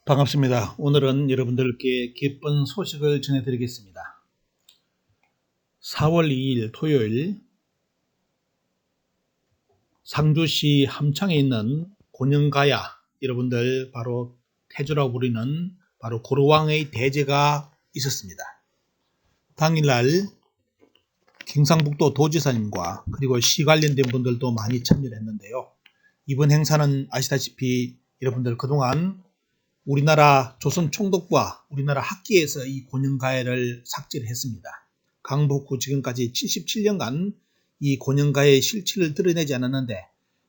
반갑습니다. 오늘은 여러분들께 기쁜 소식을 전해드리겠습니다. 4월 2일 토요일 상주시 함창에 있는 곤영가야, 여러분들 바로 태조라고 부르는 바로 고로왕의 대제가 있었습니다. 당일날 경상북도 도지사님과 그리고 시 관련된 분들도 많이 참여를 했는데요. 이번 행사는 아시다시피 여러분들 그동안 우리나라 조선총독부와 우리나라 학계에서 이 곤영가야를 삭제를 했습니다. 강복 후 지금까지 77년간 이 곤영가야의 실체를 드러내지 않았는데,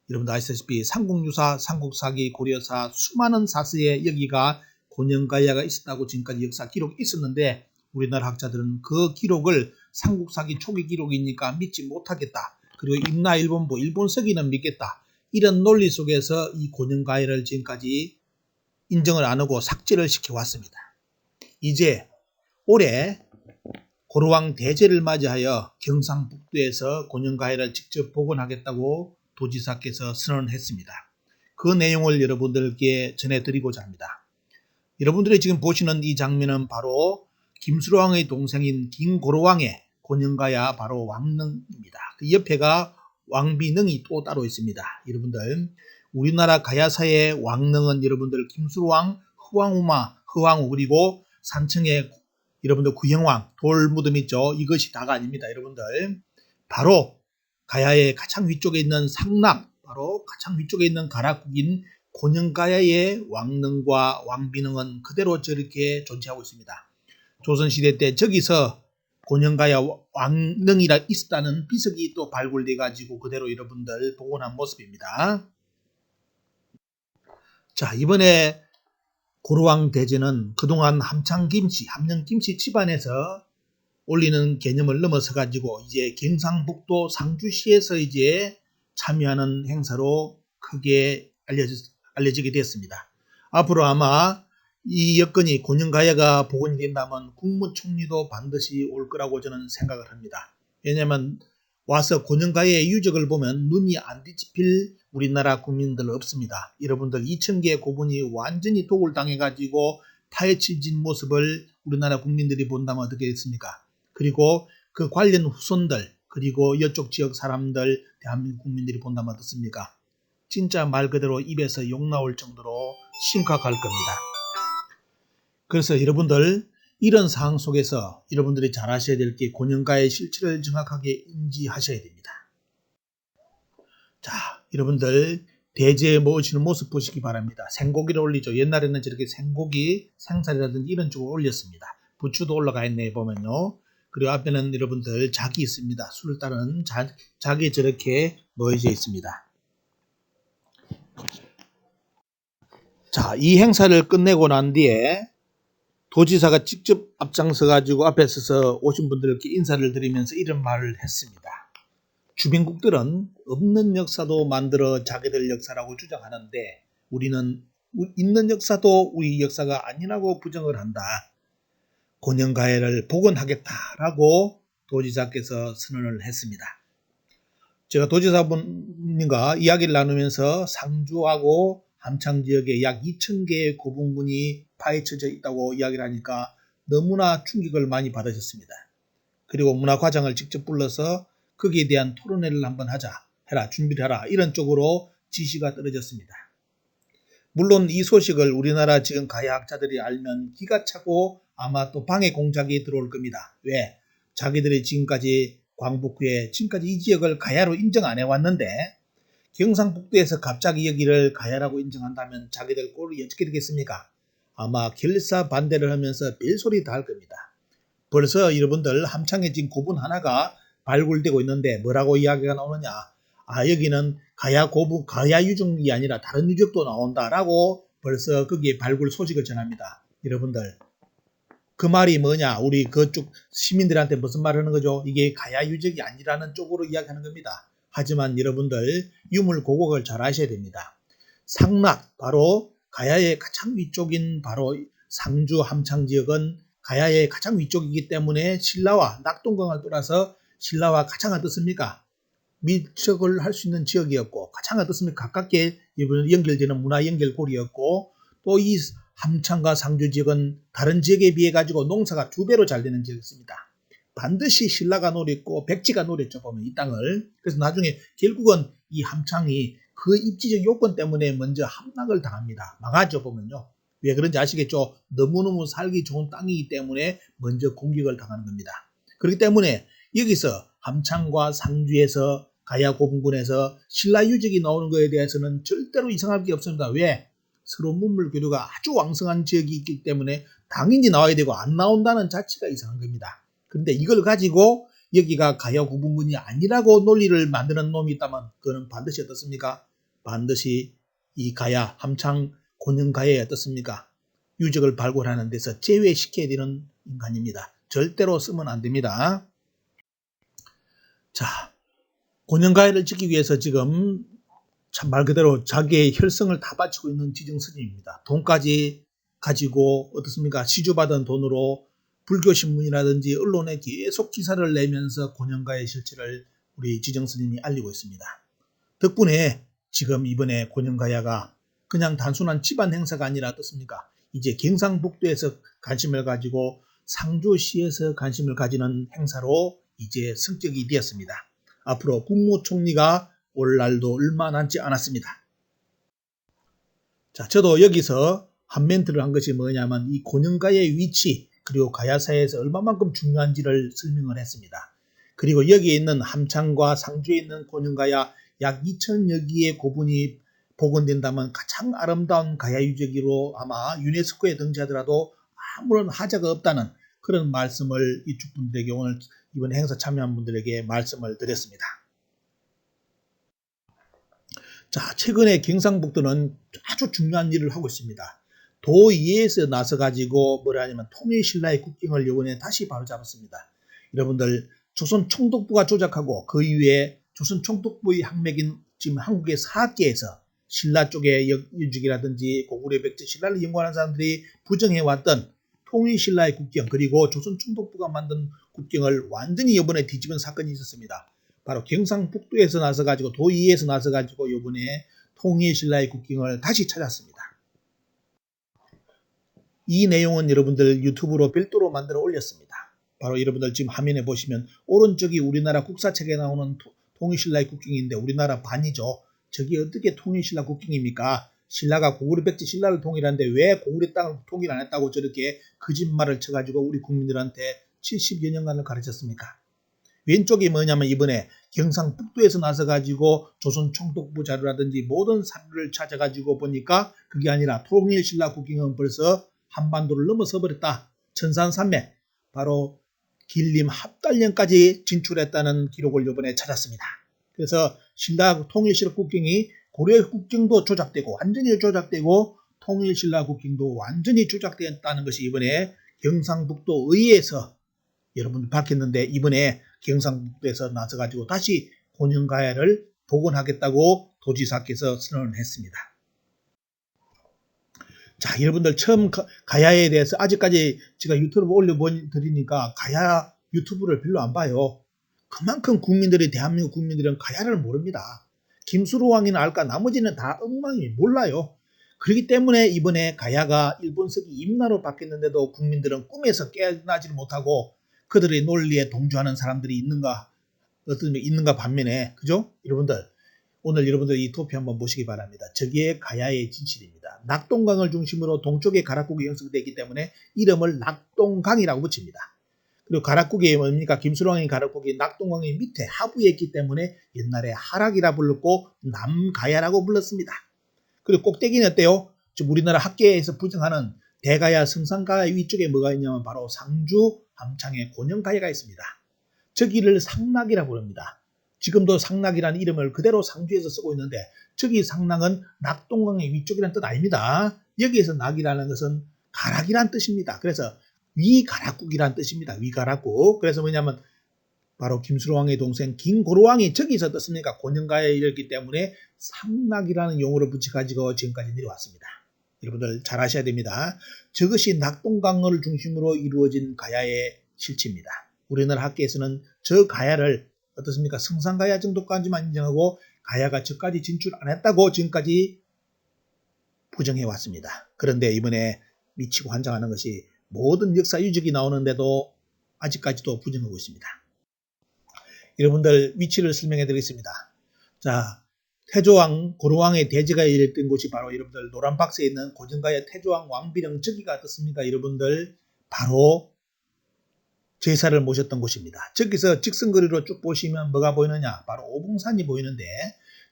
여러분도 아시다시피 삼국유사, 삼국사기, 고려사 수많은 사서에 여기가 곤영가야가 있었다고 지금까지 역사 기록이 있었는데, 우리나라 학자들은 그 기록을 삼국사기 초기 기록이니까 믿지 못하겠다. 그리고 임나일본부, 일본서기는 믿겠다. 이런 논리 속에서 이 곤영가야를 지금까지 인정을 안 하고 삭제를 시켜왔습니다. 이제 올해 고로왕 대제를 맞이하여 경상북도에서 곤영가야를 직접 복원하겠다고 도지사께서 선언을 했습니다. 그 내용을 여러분들께 전해드리고자 합니다. 여러분들이 지금 보시는 이 장면은 바로 김수로왕의 동생인 김고로왕의 곤영가야 바로 왕릉입니다. 그 옆에가 왕비능이 또 따로 있습니다. 여러분들 우리나라 가야사의 왕릉은 여러분들 김수로왕, 허왕우마, 허왕우 그리고 산청의 여러분들 구형왕 돌무덤 있죠. 이것이 다가 아닙니다. 여러분들 바로 가야의 가장 위쪽에 있는 상락, 바로 가장 위쪽에 있는 가락국인 곤영가야의 왕릉과 왕비능은 그대로 저렇게 존재하고 있습니다. 조선시대 때 저기서 곤영가야 왕릉이라 있었다는 비석이 또 발굴돼 가지고 그대로 여러분들 복원한 모습입니다. 자, 이번에 고로왕 대제는 그동안 함창김씨, 함령김씨 집안에서 올리는 개념을 넘어서 가지고 이제 경상북도 상주시에서 이제 참여하는 행사로 크게 알려지게 됐습니다. 앞으로 아마 이 여건이 곤영가야가 복원이 된다면 국무총리도 반드시 올 거라고 저는 생각을 합니다. 왜냐하면 와서 곤영가야의 유적을 보면 눈이 안 뒤집힐 우리나라 국민들 없습니다. 여러분들 2000개의 고분이 완전히 독을 당해가지고 파헤쳐진 모습을 우리나라 국민들이 본다면 어떻게 됐습니까? 그리고 그 관련 후손들, 그리고 이쪽 지역 사람들, 대한민국 국민들이 본다면 어떻습니까? 진짜 말 그대로 입에서 욕 나올 정도로 심각할 겁니다. 그래서 여러분들 이런 상황 속에서 여러분들이 잘 하셔야 될 게 곤영가야의 실체를 정확하게 인지하셔야 됩니다. 자, 여러분들 대제에 모으시는 모습 보시기 바랍니다. 생고기를 올리죠. 옛날에는 저렇게 생고기, 생살이라든지 이런 쪽을 올렸습니다. 부추도 올라가 있네 보면요. 그리고 앞에는 여러분들 작이 있습니다. 술을 따르는 작이 저렇게 놓여져 있습니다. 자, 이 행사를 끝내고 난 뒤에 도지사가 직접 앞장서 가지고 앞에 서서 오신 분들께 인사를 드리면서 이런 말을 했습니다. 주변국들은 없는 역사도 만들어 자기들 역사라고 주장하는데 우리는 있는 역사도 우리 역사가 아니라고 부정을 한다. 곤영가야를 복원하겠다라고 도지사께서 선언을 했습니다. 제가 도지사님과 이야기를 나누면서 상주하고 함창 지역에 약 2000개의 고분군이 파헤쳐져 있다고 이야기를 하니까 너무나 충격을 많이 받으셨습니다. 그리고 문화과장을 직접 불러서 거기에 대한 토론회를 한번 하자, 해라, 준비를 해라, 이런 쪽으로 지시가 떨어졌습니다. 물론 이 소식을 우리나라 지금 가야학자들이 알면 기가 차고 아마 또 방해 공작이 들어올 겁니다. 왜? 자기들이 지금까지 광복 후에 지금까지 이 지역을 가야로 인정 안 해왔는데 경상북도에서 갑자기 여기를 가야라고 인정한다면 자기들 꼴이 어떻게 되겠습니까? 아마 결사 반대를 하면서 별소리 다 할 겁니다. 벌써 여러분들 함창에 지금 고분 하나가 발굴되고 있는데 뭐라고 이야기가 나오느냐? 아, 여기는 가야 고분, 가야 유적이 아니라 다른 유적도 나온다라고 벌써 거기에 발굴 소식을 전합니다. 여러분들 그 말이 뭐냐? 우리 그쪽 시민들한테 무슨 말을 하는 거죠? 이게 가야 유적이 아니라는 쪽으로 이야기하는 겁니다. 하지만 여러분들 유물고곡을 잘 아셔야 됩니다. 상락, 바로 가야의 가장 위쪽인 바로 상주 함창 지역은 가야의 가장 위쪽이기 때문에 신라와 낙동강을 뚫어서 신라와 가장 어떻습니까? 밀접을 할 수 있는 지역이었고 가장 어떻습니까? 가깝게 연결되는 문화 연결고리였고 또 이 함창과 상주 지역은 다른 지역에 비해 가지고 농사가 2배로 잘 되는 지역이었습니다. 반드시 신라가 노렸고 백제가 노렸죠, 보면 이 땅을. 그래서 나중에 결국은 이 함창이 그 입지적 요건 때문에 먼저 함락을 당합니다. 망하죠, 보면요. 왜 그런지 아시겠죠? 너무너무 살기 좋은 땅이기 때문에 먼저 공격을 당하는 겁니다. 그렇기 때문에 여기서 함창과 상주에서 가야 고분군에서 신라 유적이 나오는 것에 대해서는 절대로 이상할 게 없습니다. 왜? 서로 문물 교류가 아주 왕성한 지역이 있기 때문에 당연히 나와야 되고 안 나온다는 자체가 이상한 겁니다. 그런데 이걸 가지고 여기가 가야 고분군이 아니라고 논리를 만드는 놈이 있다면 그거는 반드시 어떻습니까? 반드시 이 가야, 함창, 곤영가야에 어떻습니까? 유적을 발굴하는 데서 제외시켜야 되는 인간입니다. 절대로 쓰면 안 됩니다. 자, 곤영가야를 짓기 위해서 지금 참 말 그대로 자기의 혈성을 다 바치고 있는 지정스님입니다. 돈까지 가지고 어떻습니까? 시주받은 돈으로 불교신문이라든지 언론에 계속 기사를 내면서 곤영가의 실체를 우리 지정스님이 알리고 있습니다. 덕분에 지금 이번에 곤영가야가 그냥 단순한 집안 행사가 아니라 어떻습니까? 이제 경상북도에서 관심을 가지고 상주시에서 관심을 가지는 행사로 이제 성격이 되었습니다. 앞으로 국무총리가 올 날도 얼마 남지 않았습니다. 자, 저도 여기서 한 멘트를 한 것이 뭐냐면 이 곤영가의 위치 그리고 가야사에서 얼마만큼 중요한지를 설명을 했습니다. 그리고 여기에 있는 함창과 상주에 있는 곤영가야 약 2,000여 개의 고분이 복원된다면 가장 아름다운 가야 유적으로 아마 유네스코에 등재하더라도 아무런 하자가 없다는 그런 말씀을 이쪽 분들에게 오늘 이번 행사 참여한 분들에게 말씀을 드렸습니다. 자, 최근에 경상북도는 아주 중요한 일을 하고 있습니다. 도2에서 나서 가지고 뭐라 하냐면 통일신라의 국경을 이번에 다시 바로잡았습니다. 여러분들 조선 총독부가 조작하고 그 이후에 조선 총독부의 항맥인 지금 한국의 사학계에서 신라 쪽의 유적이라든지 고구려 백제 신라를 연구하는 사람들이 부정해왔던 통일신라의 국경 그리고 조선 총독부가 만든 국경을 완전히 이번에 뒤집은 사건이 있었습니다. 바로 경상북도에서 나서가지고 도2에서 나서가지고 이번에 통일신라의 국경을 다시 찾았습니다. 이 내용은 여러분들 유튜브로 별도로 만들어 올렸습니다. 바로 여러분들 지금 화면에 보시면 오른쪽이 우리나라 국사책에 나오는 통일신라의 국경인데 우리나라 반이죠. 저게 어떻게 통일신라 국경입니까? 신라가 고구려 백제 신라를 통일하는데 왜 고구려 땅을 통일 안 했다고 저렇게 거짓말을 쳐가지고 우리 국민들한테 70여 년간을 가르쳤습니까? 왼쪽이 뭐냐면 이번에 경상북도에서 나서가지고 조선 총독부 자료라든지 모든 사료를 찾아가지고 보니까 그게 아니라 통일신라 국경은 벌써 한반도를 넘어서 버렸다. 천산산맥 바로 길림 합달령까지 진출했다는 기록을 이번에 찾았습니다. 그래서 신라 통일신라 국경이 고려 국경도 조작되고 완전히 조작되고 통일신라 국경도 완전히 조작되었다는 것이 이번에 경상북도 의회에서 여러분들 밝혔는데 이번에 경상북도에서 나서가지고 다시 곤영가야를 복원하겠다고 도지사께서 선언을 했습니다. 자, 여러분들 처음 가야에 대해서 아직까지 제가 유튜브 올려드리니까 가야 유튜브를 별로 안 봐요. 그만큼 국민들이 대한민국 국민들은 가야를 모릅니다. 김수로왕이나 알까 나머지는 다 엉망이 몰라요. 그렇기 때문에 이번에 가야가 일본석이 임나로 바뀌었는데도 국민들은 꿈에서 깨어나지를 못하고 그들의 논리에 동조하는 사람들이 있는가 반면에 그죠? 여러분들 오늘 여러분들 이 토피 한번 보시기 바랍니다. 저게 가야의 진실입니다. 낙동강을 중심으로 동쪽에 가락국이 형성되기 때문에 이름을 낙동강이라고 붙입니다. 그리고 가락국이 뭡니까? 김수로왕의 가락국이 낙동강의 밑에 하부에 있기 때문에 옛날에 하락이라 불렀고 남가야라고 불렀습니다. 그리고 꼭대기는 어때요? 지금 우리나라 학계에서 부정하는 대가야, 성산가야 위쪽에 뭐가 있냐면 바로 상주, 함창에 곤영가야가 있습니다. 저기를 상락이라고 부릅니다. 지금도 상락이라는 이름을 그대로 상주에서 쓰고 있는데 저기 상락은 낙동강의 위쪽이라는 뜻 아닙니다. 여기에서 낙이라는 것은 가락이라는 뜻입니다. 그래서 위가락국이라는 뜻입니다. 위가락국. 그래서 뭐냐면 바로 김수로왕의 동생 김고로왕이 저기서 떴습니까? 곤영가야에 이르기 때문에 상락이라는 용어를 붙여가지고 지금까지 내려왔습니다. 여러분들 잘 아셔야 됩니다. 저것이 낙동강을 중심으로 이루어진 가야의 실체입니다. 우리나라 학계에서는 저 가야를 어떻습니까? 성산가야 정도까지만 인정하고 가야가 저까지 진출 안 했다고 지금까지 부정해 왔습니다. 그런데 이번에 미치고 환장하는 것이 모든 역사 유적이 나오는데도 아직까지도 부정하고 있습니다. 여러분들 위치를 설명해 드리겠습니다. 자, 태조왕 고려왕의 대제가 일했던 곳이 바로 여러분들 노란 박스에 있는 고정가의 태조왕 왕비령 저기가 어떻습니까? 여러분들 바로 제사를 모셨던 곳입니다. 저기서 직선거리로 쭉 보시면 뭐가 보이느냐? 바로 오봉산이 보이는데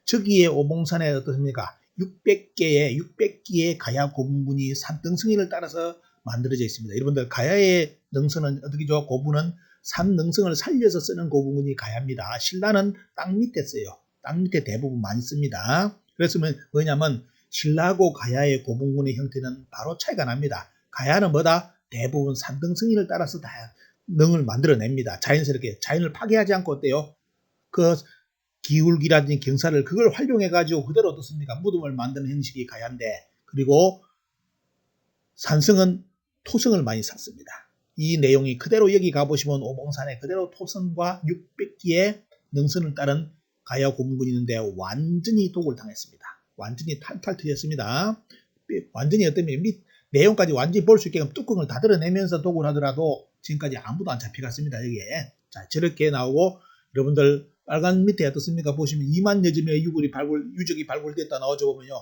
저기에 오봉산에 어떻습니까? 600개의 가야 고분군이 산등성이를 따라서 만들어져 있습니다. 여러분들 가야의 능선은 어떻게죠? 고분은 산 능성을 살려서 쓰는 고분군이 가야입니다. 신라는 땅 밑에 써요. 땅 밑에 대부분 많이 씁니다. 그래서 뭐냐면 신라하고 가야의 고분군의 형태는 바로 차이가 납니다. 가야는 뭐다? 대부분 산등성이를 따라서 다 능을 만들어냅니다. 자연스럽게 자연을 파괴하지 않고 어때요? 그 기울기라든지 경사를 그걸 활용해 가지고 그대로 어떻습니까? 무덤을 만드는 형식이 가야인데 그리고 산성은 토성을 많이 샀습니다. 이 내용이 그대로 여기 가보시면 오봉산에 그대로 토성과 600기의 능선을 따른 가야 고분군이 있는데 완전히 독을 당했습니다. 완전히 탈탈 튀었습니다. 완전히 어떠면 내용까지 완전히 볼 수 있게끔 뚜껑을 다 드러내면서 독을 하더라도 지금까지 아무도 안 잡혀갔습니다. 여기에. 자, 저렇게 나오고 여러분들 빨간 밑에 어떻습니까? 보시면 2만여 점의 유적이 발굴됐다 나오죠 보면요.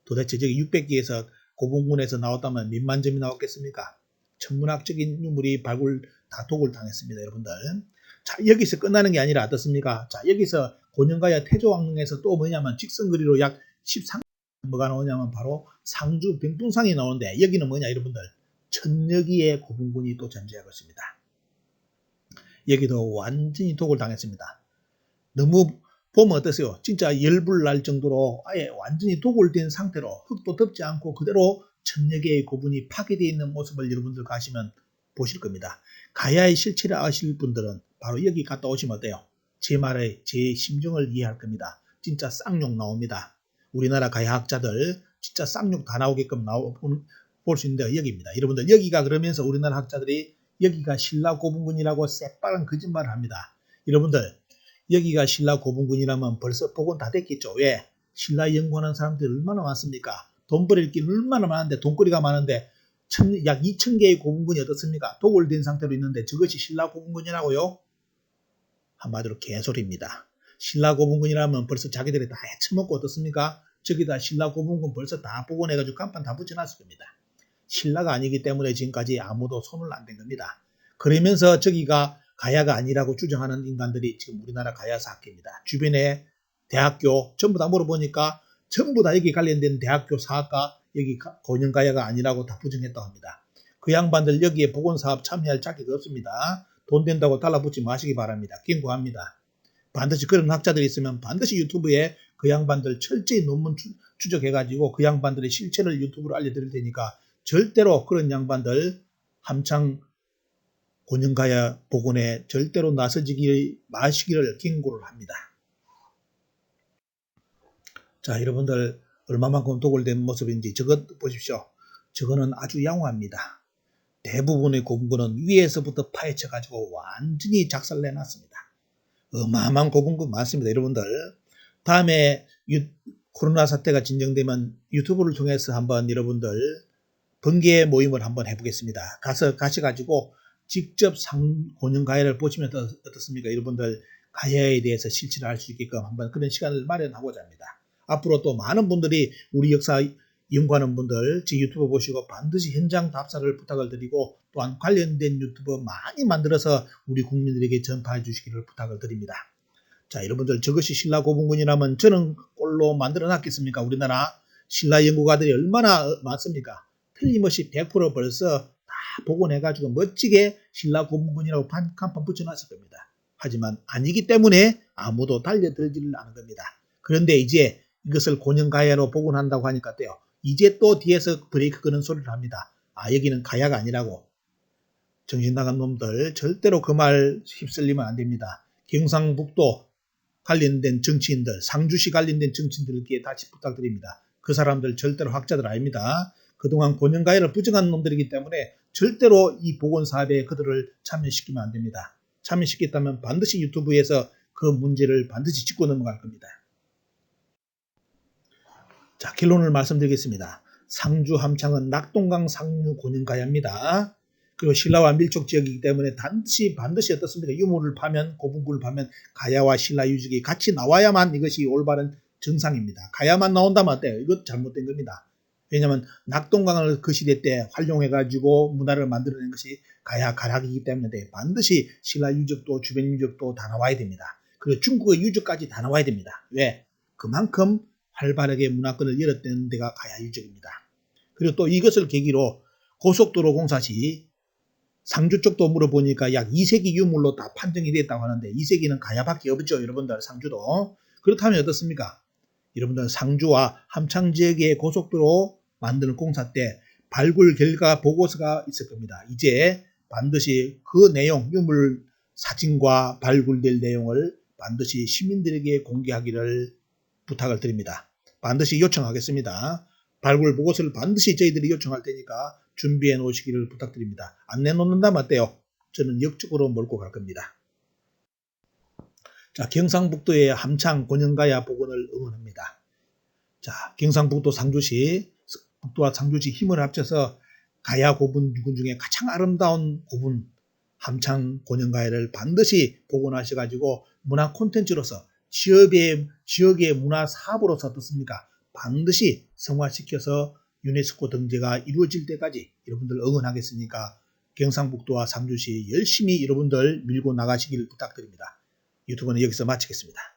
도대체 저기 600기에서 고분군에서 나왔다면 몇만 점이 나왔겠습니까? 천문학적인 유물이 다 독을 당했습니다. 여러분들. 자, 여기서 끝나는 게 아니라 어떻습니까? 자, 여기서 고년가야 태조왕릉에서 또 뭐냐면 직선거리로 약 13 뭐가 나오냐면 바로 상주 병풍상이 나오는데 여기는 뭐냐 여러분들 천여기의 고분군이 또 존재하고 있습니다. 여기도 완전히 독을 당했습니다. 너무 보면 어떠세요? 진짜 열불 날 정도로 아예 완전히 독을 댄 상태로 흙도 덮지 않고 그대로 천여개의 고분이 파괴되어 있는 모습을 여러분들 가시면 보실 겁니다. 가야의 실체를 아실 분들은 바로 여기 갔다 오시면 어때요? 제 말에 제 심정을 이해할 겁니다. 진짜 쌍욕 나옵니다. 우리나라 가야학자들 진짜 쌍욕 다 나오게끔 볼 수 있는데 여기입니다. 여러분들 여기가 그러면서 우리나라 학자들이 여기가 신라 고분군이라고 새빨간 거짓말을 합니다. 여러분들 여기가 신라 고분군이라면 벌써 복원 다 됐겠죠. 왜? 신라 연구하는 사람들이 얼마나 많습니까? 돈 벌일 길 얼마나 많은데 돈거리가 많은데 약 2,000개의 고분군이 어떻습니까? 독을 댄 상태로 있는데 저것이 신라 고분군이라고요? 한마디로 개소리입니다. 신라 고분군이라면 벌써 자기들이 다 헤쳐먹고 어떻습니까? 저기다 신라 고분군 벌써 다 복원해가지고 간판 다 붙여놨을 겁니다. 신라가 아니기 때문에 지금까지 아무도 손을 안 댄 겁니다. 그러면서 저기가 가야가 아니라고 주장하는 인간들이 지금 우리나라 가야사학계입니다. 주변에 대학교 전부 다 물어보니까 전부 다 여기 관련된 대학교 사학과 여기 고년가야가 아니라고 다 부정했다고 합니다. 그 양반들 여기에 복원사업 참여할 자격이 없습니다. 돈 된다고 달라붙지 마시기 바랍니다. 경고합니다. 반드시 그런 학자들이 있으면 반드시 유튜브에 그 양반들 철저히 논문 추적해가지고 그 양반들의 실체를 유튜브로 알려드릴 테니까 절대로 그런 양반들 함창 고년가야 복원에 절대로 나서지 마시기를 경고를 합니다. 자, 여러분들 얼마만큼 도굴된 모습인지 저것 보십시오. 저거는 아주 양호합니다. 대부분의 고분군은 위에서부터 파헤쳐가지고 완전히 작살내놨습니다. 어마어마한 고분군 많습니다. 여러분들 다음에 코로나 사태가 진정되면 유튜브를 통해서 한번 여러분들 번개 모임을 한번 해보겠습니다. 가셔가지고 직접 고년가야를 보시면 어떻습니까? 여러분들 가야에 대해서 실체를 알 수 있게끔 한번 그런 시간을 마련하고자 합니다. 앞으로 또 많은 분들이 우리 역사 연구하는 분들 제 유튜브 보시고 반드시 현장 답사를 부탁을 드리고 또한 관련된 유튜브 많이 만들어서 우리 국민들에게 전파해 주시기를 부탁을 드립니다. 자, 여러분들 저것이 신라 고분군이라면 저는 꼴로 만들어 놨겠습니까? 우리나라 신라 연구가들이 얼마나 많습니까? 틀림없이 100% 벌써 다 복원해가지고 멋지게 신라 고분군이라고 간판 붙여놨을 겁니다. 하지만 아니기 때문에 아무도 달려들지를 않은 겁니다. 그런데 이제 이것을 고년가야로 복원한다고 하니까 어때요? 이제 또 뒤에서 브레이크 끄는 소리를 합니다. 아, 여기는 가야가 아니라고. 정신 나간 놈들 절대로 그 말 휩쓸리면 안 됩니다. 경상북도 관련된 정치인들, 상주시 관련된 정치인들께 다시 부탁드립니다. 그 사람들 절대로 학자들 아닙니다. 그동안 고년가야를 부정한 놈들이기 때문에 절대로 이 복원사업에 그들을 참여시키면 안 됩니다. 참여시켰다면 반드시 유튜브에서 그 문제를 반드시 짚고 넘어갈 겁니다. 자, 결론을 말씀드리겠습니다. 상주 함창은 낙동강 상류 고능가야입니다. 그리고 신라와 밀족 지역이기 때문에 반드시 어떻습니까? 유물을 파면, 고분구를 파면 가야와 신라 유적이 같이 나와야만 이것이 올바른 정상입니다. 가야만 나온다면 어때요? 이것 잘못된 겁니다. 왜냐하면 낙동강을 그 시대 때 활용해가지고 문화를 만들어낸 것이 가야 가락이기 때문에 반드시 신라 유적도 주변 유적도 다 나와야 됩니다. 그리고 중국의 유적까지 다 나와야 됩니다. 왜? 그만큼 활발하게 문화권을 열었던 데가 가야 유적입니다. 그리고 또 이것을 계기로 고속도로 공사 시 상주 쪽도 물어보니까 약 2세기 유물로 다 판정이 됐다고 하는데 2세기는 가야밖에 없죠. 여러분들 상주도. 그렇다면 어떻습니까? 여러분들 상주와 함창 지역의 고속도로 만드는 공사 때 발굴 결과 보고서가 있을 겁니다. 이제 반드시 그 내용, 유물 사진과 발굴될 내용을 반드시 시민들에게 공개하기를 부탁을 드립니다. 반드시 요청하겠습니다. 발굴 보고서를 반드시 저희들이 요청할 테니까 준비해 놓으시기를 부탁드립니다. 안 내놓는다면 어때요? 저는 역적으로 몰고 갈 겁니다. 자, 경상북도의 함창 고령가야 복원을 응원합니다. 자, 경상북도 상주시, 북도와 상주시 힘을 합쳐서 가야 고분 유군 중에 가장 아름다운 고분 함창 고령가야를 반드시 복원하셔가지고 문화 콘텐츠로서 지역의 문화 사업으로서 어떻습니까? 반드시 성화시켜서 유네스코 등재가 이루어질 때까지 여러분들 응원하겠으니까 경상북도와 상주시 열심히 여러분들 밀고 나가시기를 부탁드립니다. 유튜브는 여기서 마치겠습니다.